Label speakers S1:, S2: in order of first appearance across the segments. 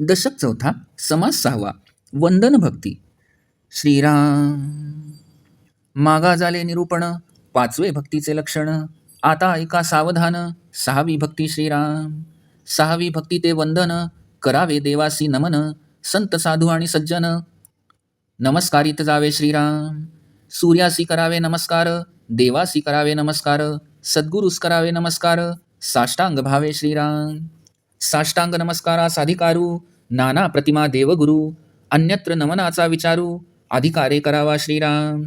S1: दशक चौथा समास सहावा वंदन भक्ती. श्रीराम मागा झाले निरूपण, पाचवे भक्तीचे लक्षण. आता ऐका सावधान, सहावी भक्ती श्रीराम. सहावी भक्ती ते वंदन, करावे देवासी नमन. संत साधू आणि सज्जन, नमस्कारित जावे श्रीराम. सूर्यासी करावे नमस्कार, देवासी करावे नमस्कार. सद्गुरूस करावे नमस्कार, साष्टांग भावे श्रीराम. साष्टांग नमस्कारास अधिकारू, नाना प्रतिमा देवगुरु. अन्यत्र नमनाचा विचारू, अधिकारे करावा श्रीराम.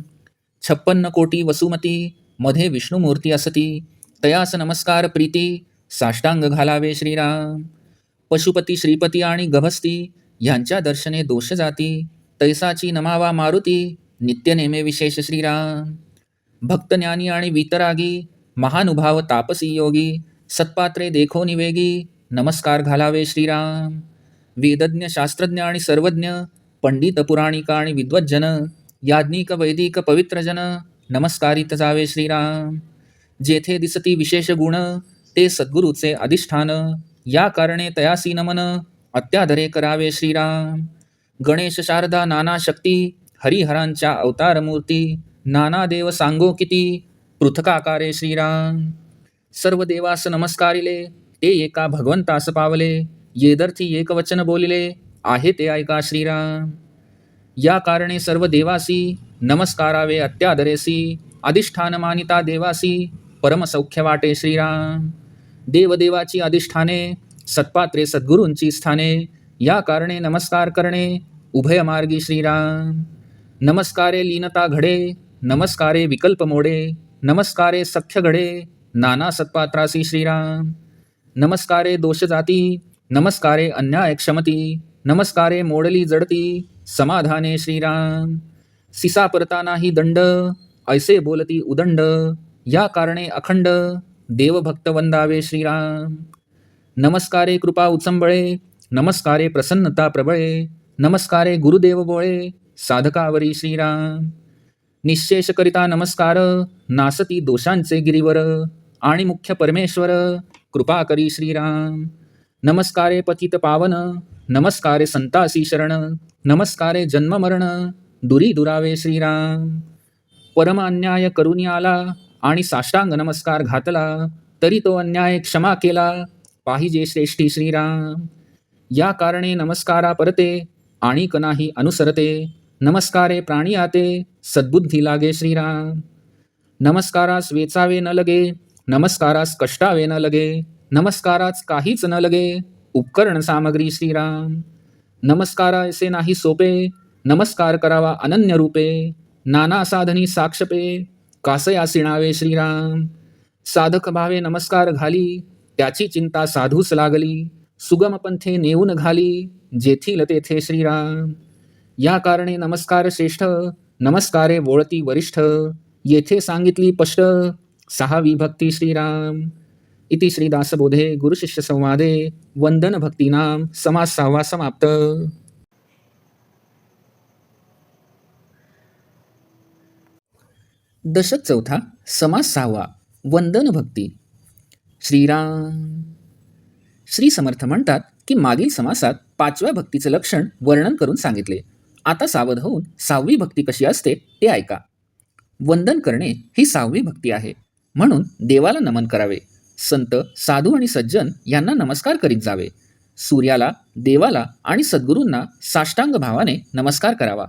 S1: 56 कोटी वसुमती, मध्ये विष्णुमूर्ती असती. तयास नमस्कार प्रीती, साष्टांग घालावे श्रीराम. पशुपती श्रीपती आणि गभस्ती, ह्यांच्या दर्शने दोष जाती. तैसाची नमावा मारुती, नित्य नेमे विशेष श्रीराम. भक्तज्ञानी आणि वितरागी, महानुभाव तापसी योगी. सत्पात्रे देखो निवेगी, नमस्कार घालावे श्रीराम. वेदज्ञ शास्त्रज्ञ आणि सर्वज्ञ, पंडित पुराणिक आणि विद्वज्जन. याज्ञिक वैदिक पवित्रजन, नमस्कारित जावे श्रीराम. जेथे दिसती विशेष गुण, ते सद्गुरूचे अधिष्ठान. या कारणे तयासी नमन, अत्यादरे करावे श्रीराम. गणेश शारदा नाना शक्ती, हरिहरांच्या अवतार मूर्ती. नाना देव सांगो किती, पृथकाकारे श्रीराम. सर्व देवास नमस्कारिले, ते एका भगवंतास पावले. येदर्थी एकवचन बोलिले, आहे ते ऐका श्रीराम. या कारणे सर्व देवासी, नमस्कारावे अत्यादरेसी. अधिष्ठान मानिता देवासी, परमसौख्य वाटे श्रीराम. देवदेवाची अधिष्ठाने, सत्पात्रे सद्गुरूंची स्थाने. या कारणे नमस्कार करणे, उभय मार्गी श्रीराम. नमस्कारे लीनता घडे, नमस्कारे विकल्प मोडे. नमस्कारे सख्य घडे, नाना सत्पात्रासी श्रीराम. नमस्कारे दोष जाती, नमस्कारे अन्याय क्षमती. नमस्कारे मोडली जडती, समाधाने श्रीराम. सिसा परता नाही दंड, ऐसे बोलती उदंड. या कारणे अखंड, देवभक्त वंदावे श्रीराम. नमस्कारे कृपा उचंबळे, नमस्कारे प्रसन्नता प्रबळे. नमस्कारे गुरुदेव बोळे, साधकावरी श्रीराम. निश्शेष करिता नमस्कार, नासती दोषांचे गिरीवर. आणि मुख्य परमेश्वर, कृपा करी श्रीराम. नमस्कारे पतित पावन, नमस्कारे संतासी शरण. नमस्कारे जन्म मरण, दुरी दुरावे श्रीराम. परम अन्याय करुणी आला, आणि साष्टांग नमस्कार घातला. तरी तो अन्याय क्षमा केला, पाहिजे श्रेष्ठी श्रीराम. या कारणे नमस्कारा परते, आणि कनाही अनुसरते. नमस्कारे प्राणी आते, सद्बुद्धी लागे श्रीराम. नमस्कारास वेचावे न लगे, नमस्कारास कष्टावे न लगे. नमस्कारास काहीच न लगे, उपकरण सामग्री श्रीराम. नमस्कारा असे नाही सोपे, नमस्कार करावा अनन्य रूपे. नाना साधनी साक्षपे, कासया सिणावे श्रीराम. साधक भावे नमस्कार घाली, त्याची चिंता साधूस लागली. सुगम पंथे नेऊन घाली, जेथील तेथे श्रीराम. या कारणे नमस्कार श्रेष्ठ, नमस्कारे वोळती वरिष्ठ. येथे सांगितली स्पष्ट, सहावी भक्ती श्रीराम. इति श्रीदासबोधे गुरुशिष्य संवादे वंदन भक्तीनाम समास सहावा समाप्त. दशक चौथा समास सहावा वंदन भक्ती. श्रीराम. श्री समर्थ म्हणतात की मागील समासात पाचव्या भक्तीचं लक्षण वर्णन करून सांगितले. आता सावध होऊन सहावी भक्ती कशी असते ते ऐका. वंदन करणे ही सहावी भक्ती आहे, म्हणून देवाला नमन करावे. संत साधू आणि सज्जन यांना नमस्कार करीत जावे. सूर्याला, देवाला आणि सद्गुरूंना साष्टांग भावाने नमस्कार करावा.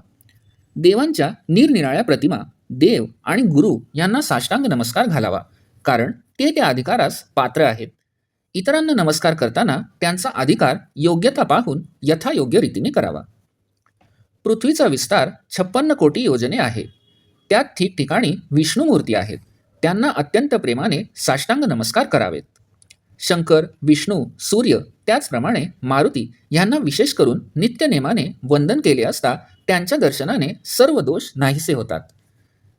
S1: देवांच्या निरनिराळ्या प्रतिमा, देव आणि गुरु यांना साष्टांग नमस्कार घालावा, कारण ते त्या अधिकारास पात्र आहेत. इतरांना नमस्कार करताना त्यांचा अधिकार योग्यता पाहून यथायोग्य रीतीने करावा. पृथ्वीचा विस्तार 56 कोटी योजने आहे. त्यात ठिकठिकाणी विष्णुमूर्ती आहेत. त्यांना अत्यंत प्रेमाने साष्टांग नमस्कार करावेत. शंकर, विष्णू, सूर्य, त्याचप्रमाणे मारुती यांना विशेष करून नित्यनेमाने वंदन केले असता त्यांच्या दर्शनाने सर्व दोष नाहीसे होतात.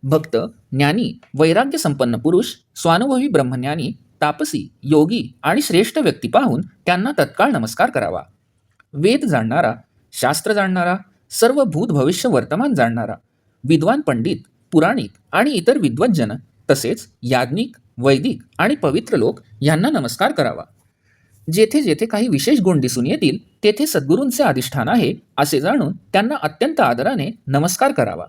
S1: भक्त, ज्ञानी, वैराग्य संपन्न पुरुष, स्वानुभवी ब्रह्मज्ञानी, तापसी, योगी आणि श्रेष्ठ व्यक्ती पाहून त्यांना तत्काळ नमस्कार करावा. वेद जाणणारा, शास्त्र जाणणारा, सर्व भूत भविष्य वर्तमान जाणणारा, विद्वान पंडित, पुराणिक आणि इतर विद्वज्जन, तसेच याज्ञिक, वैदिक आणि पवित्र लोक यांना नमस्कार करावा. जेथे जेथे काही विशेष गुण दिसून येतील तेथे सद्गुरूंचे अधिष्ठान आहे असे जाणून त्यांना अत्यंत आदराने नमस्कार करावा.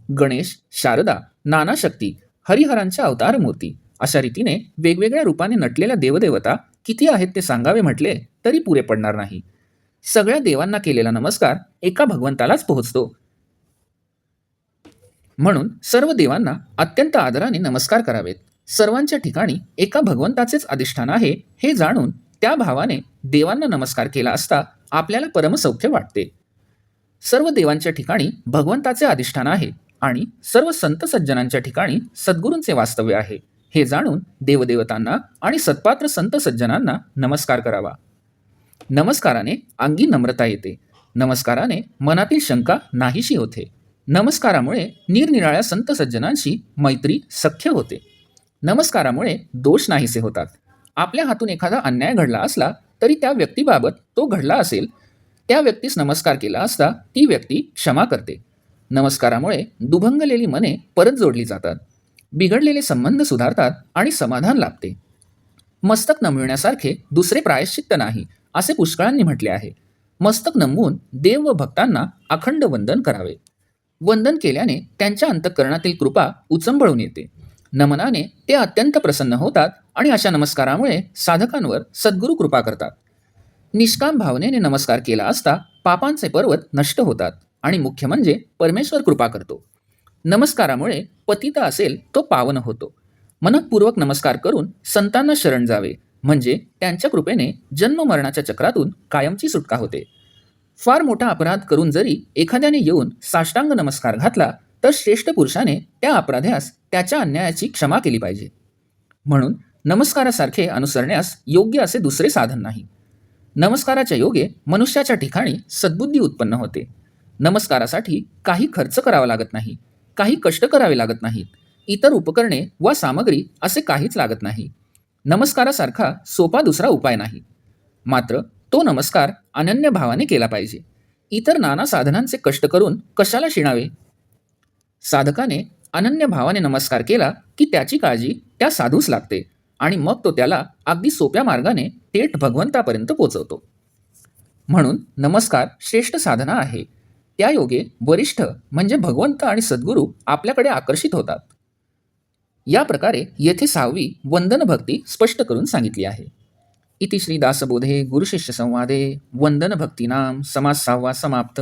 S1: गणेश, शारदा, नाना शक्ती, हरिहरांच्या अवतार मूर्ती अशा रीतीने वेगवेगळ्या रूपाने नटलेल्या देवदेवता किती आहेत ते सांगावे म्हटले तरी पुरे पडणार नाही. सगळ्या देवांना केलेला नमस्कार एका भगवंतालाच पोहोचतो. म्हणून सर्व देवांना अत्यंत आदराने नमस्कार करावेत. सर्वांच्या ठिकाणी एका भगवंताचेच अधिष्ठान आहे हे जाणून त्या भावाने देवांना नमस्कार केला असता आपल्याला परमसौख्य वाटते. सर्व देवांच्या ठिकाणी भगवंताचे अधिष्ठान आहे आणि सर्व संत सज्जनांच्या ठिकाणी सद्गुरूंचे वास्तव्य आहे हे जाणून देवदेवतांना आणि सत्पात्र संत सज्जनांना नमस्कार करावा. नमस्काराने अंगी नम्रता येते. नमस्काराने मनातील शंका नाहीशी होते. नमस्कारामुळे निरनिराळ्या संत सज्जनांशी मैत्री सख्य होते. नमस्कारामुळे दोष नाहीसे होतात. आपल्या हातून एखादा अन्याय घडला असला तरी त्या व्यक्तीबाबत तो घडला असेल त्या व्यक्तीस नमस्कार केला असता ती व्यक्ती क्षमा करते. नमस्कारामुळे दुभंगलेली मने परत जोडली जातात. बिघडलेले संबंध सुधारतात आणि समाधान लाभते. मस्तक नमविण्यासारखे दुसरे प्रायश्चित्त नाही असे पुष्कळांनी म्हटले आहे. मस्तक नमवून देव व भक्तांना अखंड वंदन करावे. वंदन केल्याने त्यांच्या अंतःकरणातील कृपा उचंबळून येते. नमनाने ते अत्यंत प्रसन्न होतात आणि अशा नमस्कारामुळे साधकांवर सद्गुरू कृपा करतात. निष्काम भावनेने नमस्कार केला असता पापांचे पर्वत नष्ट होतात आणि मुख्य म्हणजे परमेश्वर कृपा करतो. नमस्कारामुळे पतित असेल तो पावन होतो. मनःपूर्वक नमस्कार करून संतांना शरण जावे म्हणजे त्यांच्या कृपेने जन्म मरणाच्या चक्रातून कायमची सुटका होते. फार मोठा अपराध करून जरी एखाद्याने येऊन साष्टांग नमस्कार घातला तर श्रेष्ठ पुरुषाने त्या अपराध्यास त्याच्या अन्यायाची क्षमा केली पाहिजे. म्हणून नमस्कारासारखे अनुसरण्यास योग्य असे दुसरे साधन नाही. नमस्काराच्या योगे मनुष्याच्या ठिकाणी सद्बुद्धी उत्पन्न होते. नमस्कारासाठी काही खर्च करावा लागत नाही, काही कष्ट करावे लागत नाहीत, इतर उपकरणे वा सामग्री असे काहीच लागत नाही. नमस्कारासारखा सोपा दुसरा उपाय नाही. मात्र तो नमस्कार अनन्य भावाने केला पाहिजे. इतर नाना साधनांचे कष्ट करून कशाला शिणावे. साधकाने अनन्य भावाने नमस्कार केला की त्याची काळजी त्या साधूस लागते आणि मग तो त्याला अगदी सोप्या मार्गाने थेट भगवंतापर्यंत पोचवतो. म्हणून नमस्कार श्रेष्ठ साधना आहे. त्या योगे वरिष्ठ म्हणजे भगवंत आणि सद्गुरू आपल्याकडे आकर्षित होतात. या प्रकारे येथे 6वी वंदन भक्ती स्पष्ट करून सांगितली आहे. इति श्री दासबोधे गुरुशिष्य संवादे वंदन भक्तीनाम समास 6वा समाप्त.